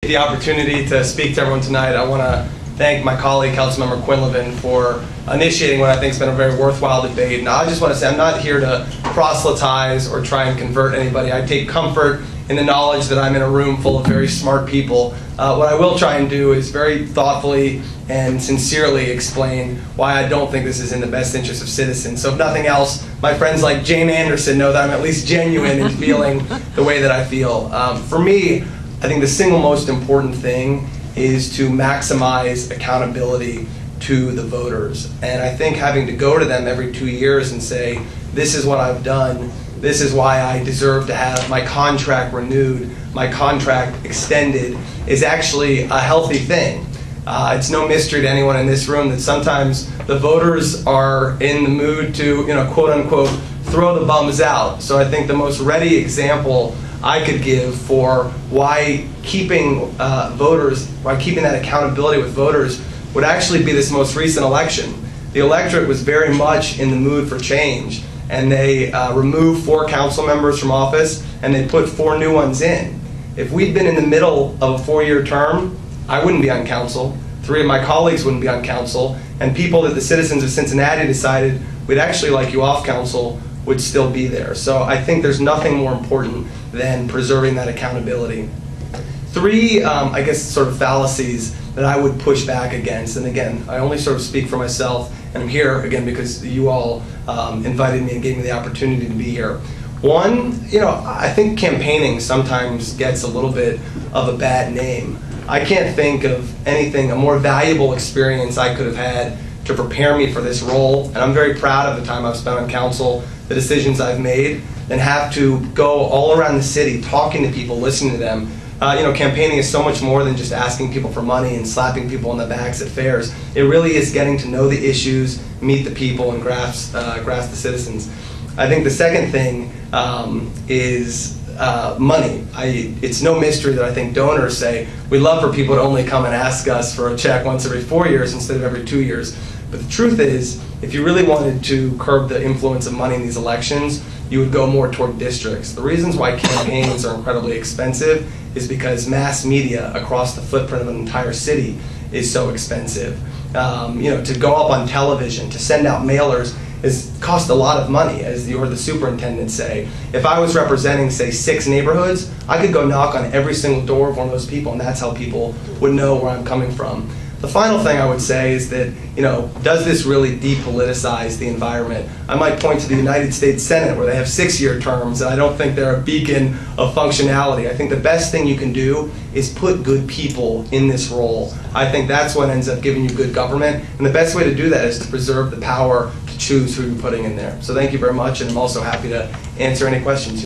The opportunity to speak to everyone tonight. I want to thank my colleague, Councilmember Quinlivan, for initiating what I think has been a very worthwhile debate. Now, I just want to say I'm not here to proselytize or try and convert anybody. I take comfort in the knowledge that I'm in a room full of very smart people. What I will try and do is very thoughtfully and sincerely explain why I don't think this is in the best interest of citizens. So if nothing else, my friends like Jane Anderson know that I'm at least genuine in feeling the way that I feel. For me, I think the single most important thing is to maximize accountability to the voters. And I think having to go to them every 2 years and say, this is what I've done, this is why I deserve to have my contract renewed, my contract extended, is actually a healthy thing. It's no mystery to anyone in this room that sometimes the voters are in the mood to, quote unquote, throw the bums out. So I think the most ready example I could give for why keeping that accountability with voters would actually be this most recent election. The electorate was very much in the mood for change, and they removed 4 council members from office and they put 4 new ones in. If we'd been in the middle of a 4-year term, I wouldn't be on council, 3 of my colleagues wouldn't be on council, and people that the citizens of Cincinnati decided we'd actually like you off council would still be there. So I think there's nothing more important than preserving that accountability. 3, I guess, sort of fallacies that I would push back against, and again, I only sort of speak for myself, and I'm here again because you all invited me and gave me the opportunity to be here. One, I think campaigning sometimes gets a little bit of a bad name. I can't think of anything, a more valuable experience I could have had to prepare me for this role, and I'm very proud of the time I've spent on council, the decisions I've made, and have to go all around the city talking to people, listening to them. Campaigning is so much more than just asking people for money and slapping people on the backs at fairs. It really is getting to know the issues, meet the people, and grasp the citizens. I think the second thing is money. It's no mystery that I think donors say, we'd love for people to only come and ask us for a check once every 4 years instead of every 2 years. But the truth is, if you really wanted to curb the influence of money in these elections, you would go more toward districts. The reasons why campaigns are incredibly expensive is because mass media across the footprint of an entire city is so expensive. To go up on television, to send out mailers, cost a lot of money, as the superintendent say. If I was representing, say, 6 neighborhoods, I could go knock on every single door of one of those people, and that's how people would know where I'm coming from. The final thing I would say is that, does this really depoliticize the environment? I might point to the United States Senate, where they have 6-year terms, and I don't think they're a beacon of functionality. I think the best thing you can do is put good people in this role. I think that's what ends up giving you good government, and the best way to do that is to preserve the power to choose who you're putting in there. So thank you very much, and I'm also happy to answer any questions.